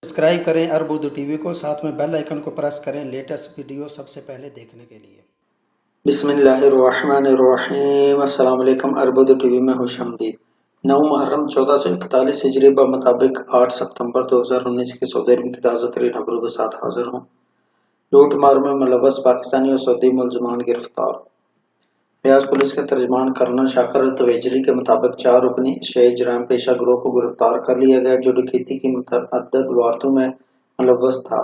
Subscribe करें अरब Urdu TV को, साथ में बेल आइकन को प्रेस करें लेटेस्ट वीडियो सबसे पहले देखने के लिए। बिस्मिल्लाहिर्रहमानिर्रहीम। अस्सलाम वालेकुम। अरब उर्दू टीवी में खुशामदीद। 9 मुहर्रम 1441 हिजरी ब मुताबिक 8 सितंबर 2019 की सऊदी अरब की ताज़ा तरीन खबरों के साथ हाजिर हूँ। लूट मार में मुलव्वस पाकिस्तानी और सऊदी मुलजमान गिरफ्तार। रियाज पुलिस के तर्जमान कर्नल शाकर तवेजरी के मुताबिक 4 रुकनी एशियाई जराइम पेशा गिरोह को गिरफ्तार कर लिया गया, जो डकैती की मुतअद्दिद वारदातों में मुलव्वस था।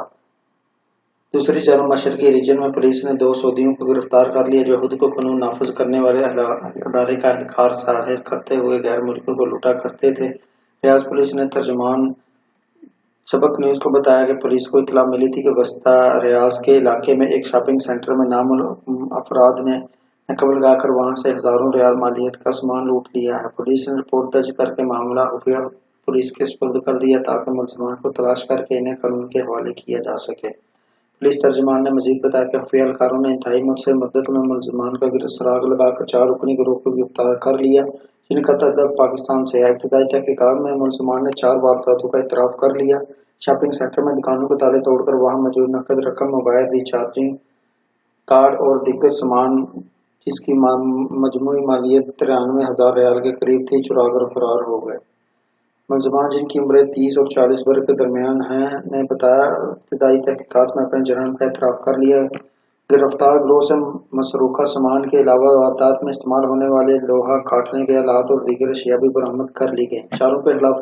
दूसरी जानब मशरकी रीजन में पुलिस ने 2 सऊदियों को गिरफ्तार कर लिया, जो खुद को कानून नाफिज करने वाले अदारे का एहलकार ज़ाहिर करते हुए गैर मुल्कियों को लूटा करते थे। रियाज पुलिस ने तर्जुमान सबक न्यूज को बताया कि पुलिस को इत्तला मिली थी कि वस्ता रियाज के इलाके में एक शॉपिंग सेंटर में नामालूम अफराद ने नकब लगाकर वहां से हजारों रियाल मालियत का सामान लूट लिया है। पुलिस ने रिपोर्ट दर्ज करके मामला खुफिया पुलिस के सुपुर्द कर दिया ताकि मुलजमान को तलाश करके इन्हें कानून के हवाले किया जा सके। पुलिस तर्जुमान ने मजीद बताया कि खुफिया एहलकारों ने इंतहाई मुख्तसर मुद्दत में मुलजमान का सुराग लगाकर 4 रुकनी गिरोह को गिरफ्तार कर लिया, जिनका तल्लुक पाकिस्तान से है। इब्तदाई तहकीकात में मुलजमान ने 4 वारदातों का इतराफ कर लिया। शॉपिंग सेंटर में दुकानों के ताले तोड़कर वहां मौजूद नकद रकम, मोबाइल, रिचार्जिंग कार्ड और दीगर सामान, जिसकी मजमूई मालियत 93,000 रियाल के करीब थी, चुराकर फरार हो गए। मुलजमान, जिनकी उम्रें 30 और 40 वर्ष के दरमियान हैं, ने बताया इब्तदाई तहकीकात में अपने जुर्म का इतराफ कर लिया। गिरफ्तार गिरोह से मसरूका सामान के अलावा वारदात में इस्तेमाल होने वाले लोहा काटने के आलात और दीगर अशिया भी बरामद कर ली गई। चारों के खिलाफ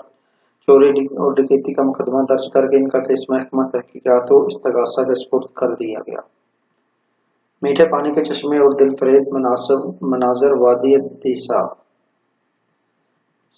चोरी और डकैती का मुकदमा दर्ज करके इनका केस महकमा तहकीकात और इस्तगासा के सुपुर्द कर दिया गया। मीठे पानी के चश्मे और दिलफरेब मनाजर वादी दीसा।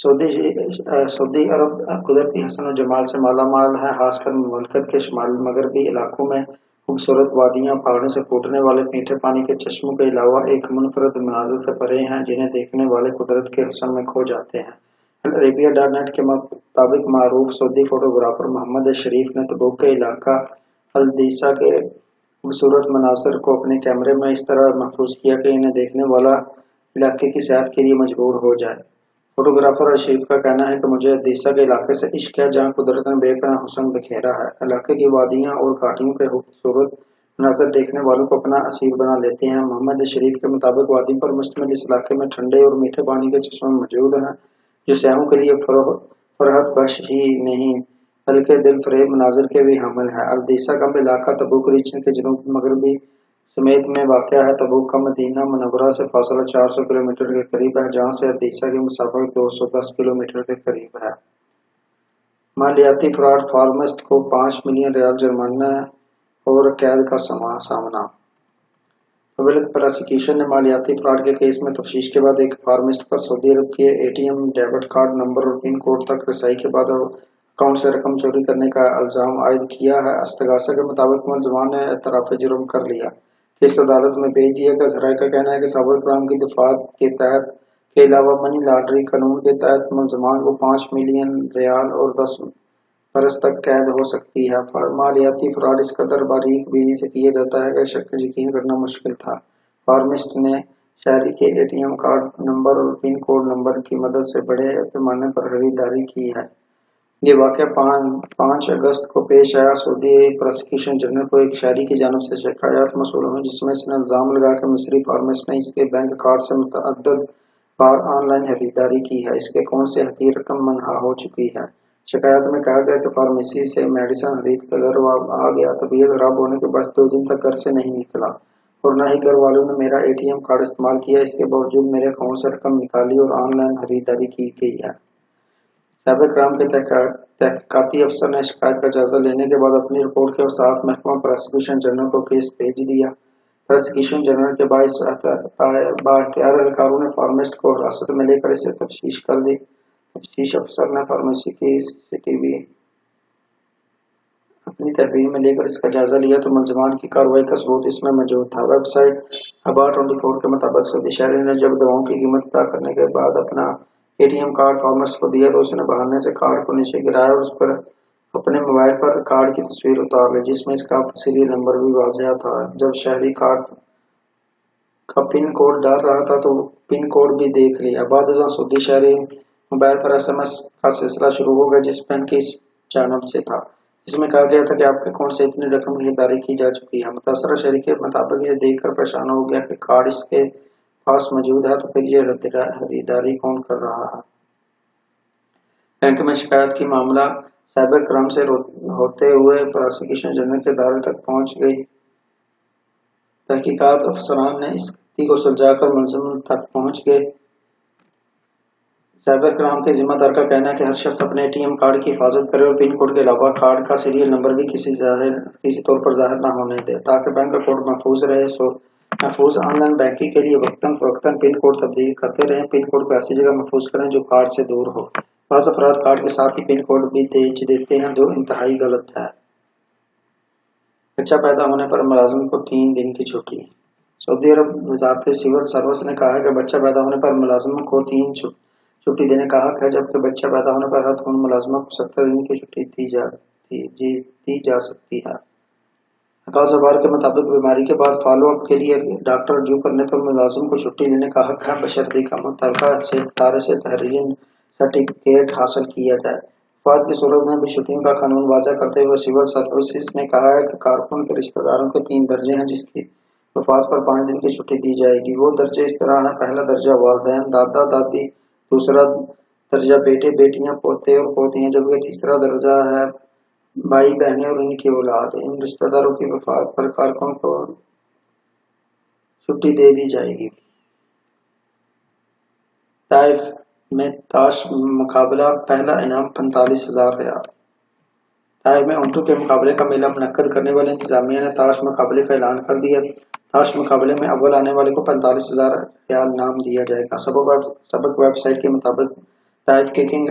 सऊदी अरब कुदरती हसन और जमाल से मालामाल है, खासकर मुल्कत के शुमाल मगरबी इलाकों में खूबसूरत वादियां, पहाड़ों से फूटने वाले मीठे पानी के चश्मों के अलावा एक मुनफरद मनाजर से परे हैं, जिन्हें देखने वाले कुदरत के हुस्न में खो जाते हैं। अल अरेबिया.नेट के मुताबिक मारूफ सऊदी फोटोग्राफर मोहम्मद शरीफ ने तबूक के इलाका अल दीसा के खूबसूरत मनाजर को अपने कैमरे में इस तरह महफूज किया कि इन्हें देखने वाला इलाके की सैर के लिए मजबूर हो जाए। फोटोग्राफर अशरीफ का कहना है कि मुझे अदीसा के इलाके से इश्क है, जहाँ कुदरत ने बेपनाह हुस्न बिखेरा है। इलाके की वादियां और घाटियों के खूबसूरत मंजर देखने वालों को अपना असीर बना लेते हैं। मोहम्मद शरीफ के मुताबिक वादी पर मुश्तमिल इस इलाके में ठंडे और मीठे पानी के चश्मे मौजूद हैं, जो सयाहों के लिए फरहत बख्श ही नहीं बल्कि दिलफरेब मनाजिर के भी हामिल है। अल दीसा का इलाका तबूक रीजन के जनूब मगरबी समेत में वाक़या है। तबूक का मदीना मुनव्वरा से फासला 400 किलोमीटर के करीब है, जहाँ से अदीसा की मुसाफिर 210 किलोमीटर के करीब है। मालियाती फ्रॉड, फार्मिस्ट को 5 मिलियन रियाल जुर्माना और कैद का सामना। पब्लिक प्रोसिक्यूशन ने मालियाती फ्रॉड के केस में तफ्तीश के बाद एक फार्मिस्ट पर सऊदी अरब के एटीएम, डेबिट कार्ड नंबर और पिन कोड तक रसाई के बाद अकाउंट से रकम चोरी करने का इल्जाम आयद किया है। इस्तगासा के मुताबिक मुलजमान ने एतराफ जुर्म कर लिया। केस अदालत में भेज दिया गया। ज़राए का कहना है कि साइबर क्राइम की दफात के तहत के अलावा मनी लॉन्ड्रिंग कानून के तहत मुलजमान को 5 मिलियन रियाल और 10 बरस तक कैद हो सकती है। मालियाती फ्रॉड इस कदर बारीक बीनी से किया जाता है कि शक यकीन करना मुश्किल था। फार्मिस्ट ने शहरी के एटीएम कार्ड नंबर और पिन कोड नंबर की मदद से बड़े पैमाने पर खरीदारी की है। ये वाक़या 5 अगस्त को पेश आया। सऊदी प्रोसिक्यूशन जनरल को एक शहरी की जानिब से शिकायत मौसूल हुई, जिसमें इसने इल्जाम लगाया कि मिस्री फार्मिस्ट ने इसके बैंक कार्ड से मुतअद्दिद बार ऑनलाइन खरीदारी की है। इसके अकाउंट से हती रकम मनहा हो चुकी है। शिकायत में कहा गया कि फार्मेसी से मेडिसिन खरीद कर घर आ गया। तबीयत खराब होने के बाद 2 दिन तक घर से नहीं निकला और न ही घर वालों ने मेरा एटीएम कार्ड इस्तेमाल किया। इसके बावजूद मेरे अकाउंट से रकम निकाली और ऑनलाइन खरीदारी की गई है। साइबर क्राइम के तहकीकाती अफसर ने शिकायत का जायजा लेने के बाद अपनी रिपोर्ट के साथ महकमा प्रोसिक्यूशन जनरल को केस भेज दिया। प्रोसिक्यूशन जनरल के बाइख्तियार एहलकारों ने फार्मिस्ट को हिरासत में लेकर इसे तफ्तीश कर दी। तफ्तीश अफसर ने फार्मेसी की सीसीटीवी अपनी तहवील में लेकर इसका जायजा लिया तो मुलजमान की कार्रवाई का सबूत इसमें मौजूद था। वेबसाइट अखबार24 के मुताबिक सऊदी शहरी ने जब दवाओं की कीमत अदा करने के बाद अपना एटीएम कार्ड फार्मेस्ट को दिया तो उसने बहाने से कार्ड को नीचे गिराया और उस पर अपने मोबाइल पर कार्ड की तस्वीर उतार ली, जिसमें इसका सीरियल नंबर भी वाज़ेह था। जब शहरी कार्ड का पिन कोड डाल रहा था तो पिन कोड भी देख लिया। बाद सऊदी शहरी मोबाइल पर SMS का सिलसिला शुरू हो गया, जिस बैंक की जानिब से था। जिसमें कहा गया था कि आपके अकाउंट से इतनी रकम की खरीदारी की जा चुकी है। मुतासरा शहरी के मुताबिक ये देख कर परेशान हो गया कि कार्ड इसके पास मौजूद है तो फिर ये खरीदारी कौन कर रहा है। बैंक में शिकायत की मामला साइबर क्राइम से होते हुए प्रोसिक्यूशन जनरल के दायरे तक पहुंच गई। तहकीकात अफसरान ने इस स्थिति को सुलझाकर मुलजिम तक पहुंच गए। साइबर क्राइम के जिम्मेदार का कहना है कि हर शख्स अपने एटीएम कार्ड की हिफाजत करे और पिन कोड के अलावा कार्ड का सीरियल नंबर भी किसी तौर पर जाहिर न होने दे ताकि बैंक अकाउंट महफूज रहे। महफूज ऑनलाइन बैंकिंग के लिए वक्तन फवक्तन पिन कोड तब्दील करते रहें। पिन कोड को ऐसी जगह महफूज करें जो कार्ड से दूर हो। बाज़ अफराद कार्ड के साथ ही पिन कोड भी भेज देते हैं जो इंतहाई गलत है। बच्चा पैदा होने पर मुलाजिम को 3 दिन की छुट्टी। सऊदी अरब वजारत सिविल सर्विस ने कहा है कि बच्चा पैदा होने पर मुलाजिम को 3 छुट्टी देने का हक है, जबकि बच्चा पैदा होने पर हर उन मुलाजिमों को 70 दिन की छुट्टी दी जा सकती है। अकाज़बार के मुताबिक बीमारी के बाद फॉलो अप के लिए डॉक्टर रजू करने पर मुलाजिम को छुट्टी लेने का हक है, बशर्ते का मुतल्लिका इदारे से तहरीर सर्टिफिकेट हासिल किया जाए। वफात की सूरत में भी छुट्टियों का कानून वाज़ह करते हुए सिविल सर्विसेज ने कहा है कि कारकुन के रिश्तेदारों के 3 दर्जे हैं जिसकी वफात पर 5 दिन की छुट्टी दी जाएगी। वो दर्जे इस तरह है: पहला दर्जा वालिदैन दादा दादी, दूसरा दर्जा बेटे बेटियां पोते और पोतियां, जबकि तीसरा दर्जा है भाई बहनें और इनकी औलाद। इन रिश्तेदारों की वफात पर कारकुन को छुट्टी दे दी जाएगी। ताइफ में ताश मुकाबला, पहला इनाम 45,000 रियाल। ताइफ में ऊंटों के मुकाबले का मेला मुनक्कद करने वाले इंतजामिया ने ताश मुकाबले का ऐलान कर दिया। ताश मुकाबले में अव्वल आने वाले को 45,000 रियाल इनाम दिया जाएगा। सबक वेबसाइट के मुताबिक ताइफ के किंग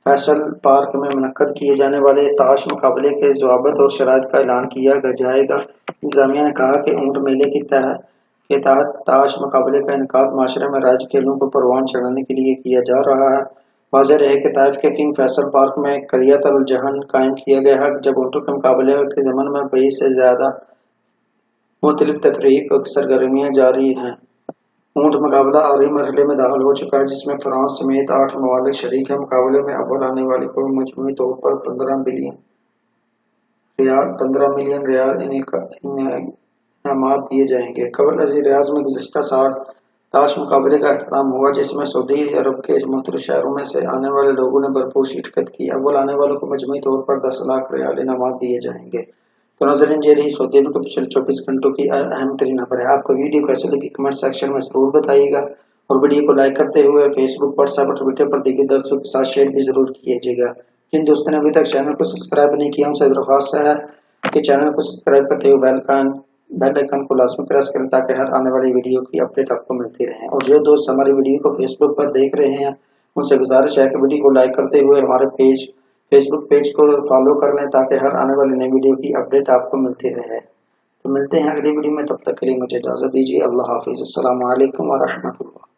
फैसल पार्क में मुनक्कद किए जाने वाले ताश मुकाबले के ज़वाबित और शराइत का ऐलान किया जाएगा। इंतजामिया ने कहा कि ऊंट मेले के तहत ताश मुकाबले का इनकाद माशरे में राइज खेलों को परवान चढ़ाने के लिए किया जा रहा है। वाज़ेह रहे कि ताइफ के किंग फैसल पार्क में करियत अल जहन कायम किया गया है, जब ऊंटों के मुकाबले के ज़मन में 20 से ज़्यादा मुख्तलिफ तफरीही सरगर्मियां जारी हैं। ऊंट मुकाबला आखिरी मरहले में दाखिल हो चुका है, जिसमें फ्रांस समेत 8 ममालिक शरीक हैं। मुकाबले में अव्वल आने वाले को मजमूई तौर पर 15 मिलियन रियाल इनामात दिए जाएंगे। कबल अज़ीर रियाज में गुज़िश्ता साल ताश मुकाबले का अख्ताम हुआ, जिसमें सऊदी अरब के मुख्तलिफ शहरों में से आने वाले लोगों ने भरपूर शिरकत की। अव्वल आने वालों को मजमूई तौर पर 10 लाख रियाल इनामात दिए जाएंगे। तो नाज़रीन, ये रही सऊदी अरब के पिछले 24 घंटों की अहम तरीन खबर है। आपको वीडियो कैसे लगी कमेंट सेक्शन में जरूर बताइएगा और वीडियो को लाइक करते हुए फेसबुक, व्हाट्सएप और ट्विटर पर दीगर दोस्तों के साथ शेयर भी जरूर कीजिएगा। जिन दोस्तों ने अभी तक चैनल को सब्सक्राइब नहीं किया उनसे दरख्वास्त है कि चैनल को सब्सक्राइब करते हुए बेल आइकन को लाजमी प्रेस करें ताकि हर आने वाली वीडियो की अपडेट आपको मिलती रहे। और जो दोस्त हमारी वीडियो को फेसबुक पर देख रहे हैं उनसे गुजारिश है कि वीडियो को लाइक करते हुए हमारे फेसबुक पेज को फॉलो कर लें ताकि हर आने वाली नई वीडियो की अपडेट आपको मिलती रहे। तो मिलते हैं अगली वीडियो में, तब तक के लिए मुझे इजाजत दीजिए। अल्लाह हाफिज। अस्सलामु अलैकुम व रहमतुल्लाह।